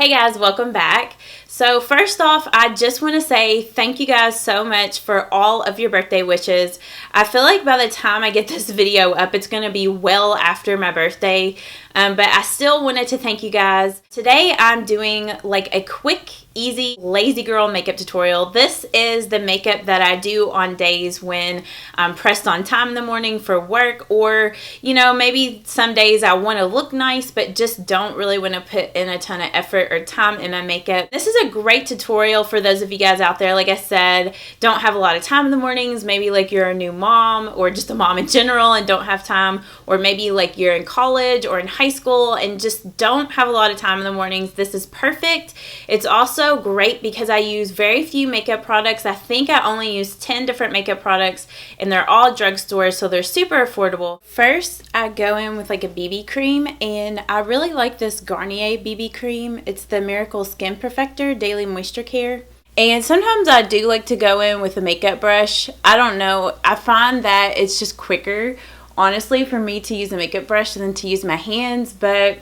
Hey guys, welcome back. So first off, I just want to say thank you guys so much for all of your birthday wishes. I feel like by the time I get this video up, it's going to be well after my birthday, but I still wanted to thank you guys. Today I'm doing like a quick, easy, lazy girl makeup tutorial. This is the makeup that I do on days when I'm pressed on time in the morning for work, or maybe some days I want to look nice but just don't really want to put in a ton of effort or time in my makeup. This is a great tutorial for those of you guys out there, like I said, don't have a lot of time in the mornings. Maybe like you're a new mom or just a mom in general and don't have time, or maybe like you're in college or in high school and just don't have a lot of time in the mornings. This is perfect. It's also great because I use very few makeup products. I think I only use 10 different makeup products and they're all drugstores, so they're super affordable. First, I go in with like a BB cream, and I really like this Garnier BB cream. It's the Miracle Skin Perfector Daily Moisture Care. And sometimes I do like to go in with a makeup brush. I don't know. I find that it's just quicker, honestly, for me to use a makeup brush than to use my hands. But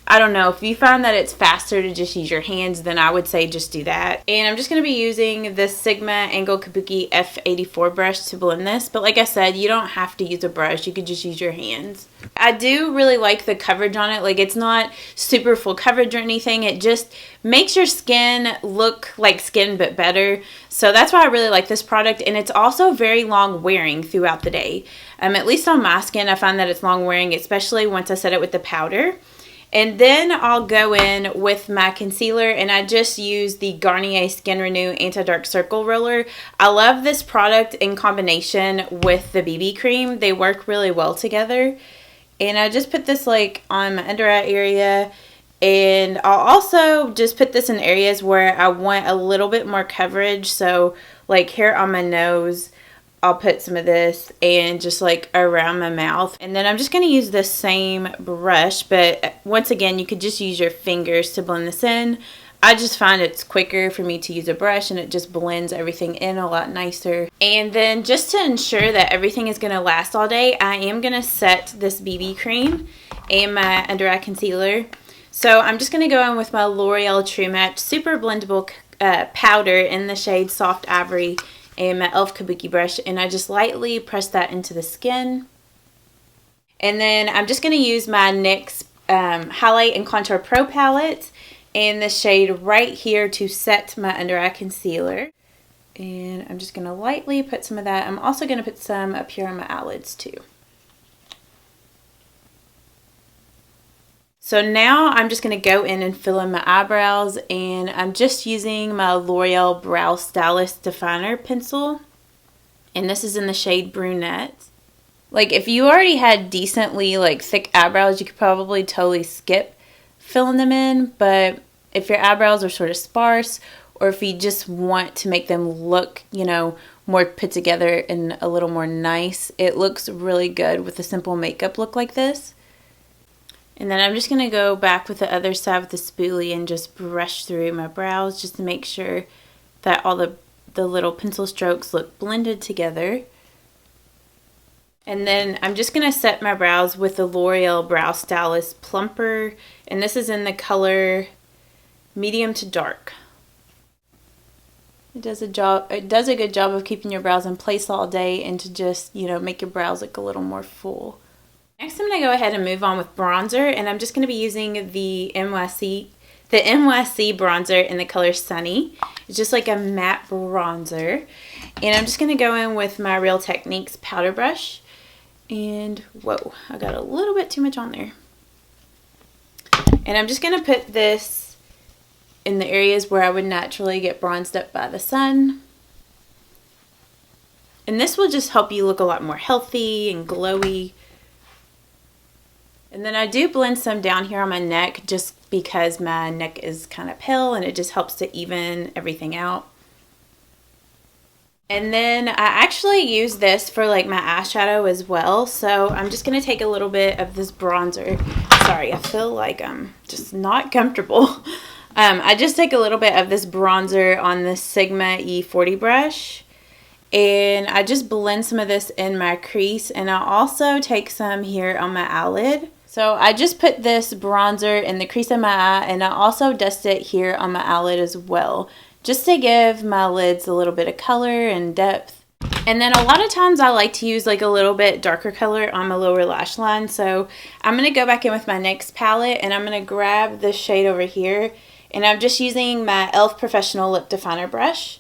I don't know. If you find that it's faster to just use your hands, then I would say just do that. And I'm just going to be using this Sigma Angle Kabuki F84 brush to blend this. But like I said, you don't have to use a brush. You could just use your hands. I do really like the coverage on it. Like, it's not super full coverage or anything. It just makes your skin look like skin but better. So that's why I really like this product. And it's also very long wearing throughout the day. At least on my skin, I find that it's long wearing, especially once I set it with the powder. And then I'll go in with my concealer, and I just use the Garnier Skin Renew Anti-Dark Circle Roller. I love this product in combination with the BB cream. They work really well together. And I just put this like on my under eye area, and I'll also just put this in areas where I want a little bit more coverage. So like here on my nose, I'll put some of this, and just like around my mouth. And then I'm just going to use the same brush, but once again, you could just use your fingers to blend this in. I just find it's quicker for me to use a brush, and it just blends everything in a lot nicer. And then just to ensure that everything is going to last all day, I am going to set this BB cream and my under eye concealer. So I'm just going to go in with my L'Oreal True Match Super Blendable powder in the shade Soft Ivory, and my e.l.f. Kabuki brush, and I just lightly press that into the skin. And then I'm just going to use my NYX Highlight and Contour Pro palette in the shade right here to set my under eye concealer. And I'm just going to lightly put some of that. I'm also going to put some up here on my eyelids too. So now I'm just going to go in and fill in my eyebrows, and I'm just using my L'Oreal Brow Stylist Definer Pencil, and this is in the shade Brunette. Like, if you already had decently like thick eyebrows, you could probably totally skip filling them in, but if your eyebrows are sort of sparse, or if you just want to make them look, more put together and a little more nice, it looks really good with a simple makeup look like this. And then I'm just going to go back with the other side with the spoolie and just brush through my brows just to make sure that all the little pencil strokes look blended together. And then I'm just going to set my brows with the L'Oreal Brow Stylist Plumper, and this is in the color medium to dark. It does a good job of keeping your brows in place all day and to just, make your brows look a little more full. Next, I'm going to go ahead and move on with bronzer, and I'm just going to be using the NYC bronzer in the color Sunny. It's just like a matte bronzer, and I'm just going to go in with my Real Techniques powder brush, and whoa, I got a little bit too much on there. And I'm just going to put this in the areas where I would naturally get bronzed up by the sun. And this will just help you look a lot more healthy and glowy. And then I do blend some down here on my neck just because my neck is kind of pale, and it just helps to even everything out. And then I actually use this for like my eyeshadow as well. So I'm just going to take a little bit of this bronzer. Sorry, I feel like I'm just not comfortable. I just take a little bit of this bronzer on the Sigma E40 brush, and I just blend some of this in my crease, and I'll also take some here on my eyelid. So I just put this bronzer in the crease of my eye, and I also dust it here on my eyelid as well, just to give my lids a little bit of color and depth. And then a lot of times I like to use like a little bit darker color on my lower lash line. So I'm going to go back in with my NYX palette, and I'm going to grab this shade over here, and I'm just using my e.l.f. Professional Lip Definer brush.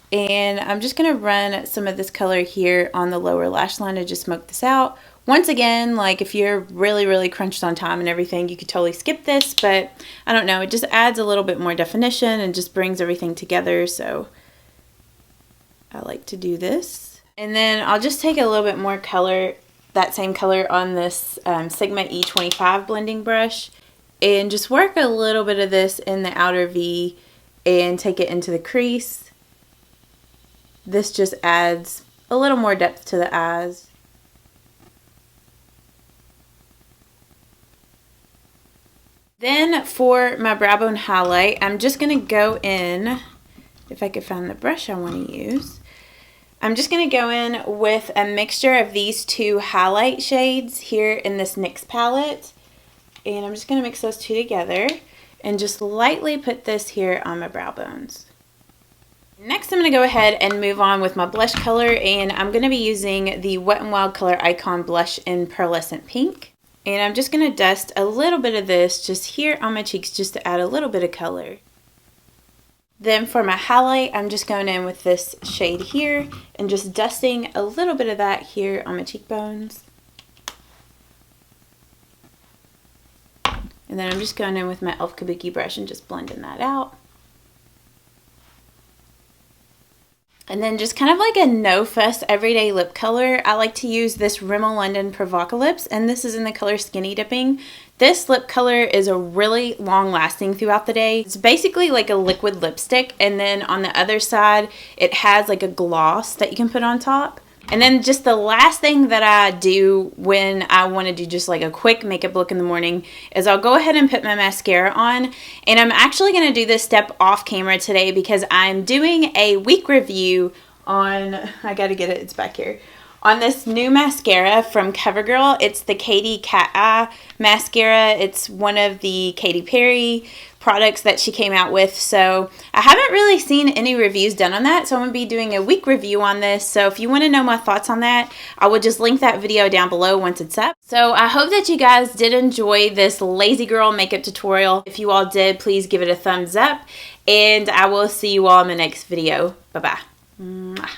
And I'm just going to run some of this color here on the lower lash line to just smoke this out. Once again, like if you're really crunched on time and everything, you could totally skip this, but I don't know, it just adds a little bit more definition and just brings everything together, so I like to do this. And then I'll just take a little bit more color, that same color on this Sigma E25 blending brush, and just work a little bit of this in the outer V and take it into the crease. This just adds a little more depth to the eyes. Then for my brow bone highlight, I'm just going to go in, if I could find the brush I want to use, I'm just going to go in with a mixture of these two highlight shades here in this NYX palette. And I'm just going to mix those two together and just lightly put this here on my brow bones. Next, I'm going to go ahead and move on with my blush color, and I'm going to be using the Wet n Wild ColorIcon blush in Pearlicent Pink. And I'm just going to dust a little bit of this just here on my cheeks just to add a little bit of color. Then for my highlight, I'm just going in with this shade here and just dusting a little bit of that here on my cheekbones. And then I'm just going in with my e.l.f. Kabuki brush and just blending that out. And then just kind of like a no-fuss everyday lip color, I like to use this Rimmel London Provocalips, and this is in the color Skinny Dipping. This lip color is a really long-lasting throughout the day. It's basically like a liquid lipstick, and then on the other side, it has like a gloss that you can put on top. And then just the last thing that I do when I want to do just like a quick makeup look in the morning is I'll go ahead and put my mascara on. And I'm actually going to do this step off camera today because I'm doing a week review on, I got to get it, it's back here, on this new mascara from CoverGirl. It's the Katy Cat Eye mascara. It's one of the Katy Perry products that she came out with. So I haven't really seen any reviews done on that, so I'm going to be doing a week review on this. So if you want to know my thoughts on that, I will just link that video down below once it's up. So I hope that you guys did enjoy this lazy girl makeup tutorial. If you all did, please give it a thumbs up, and I will see you all in the next video. Bye bye.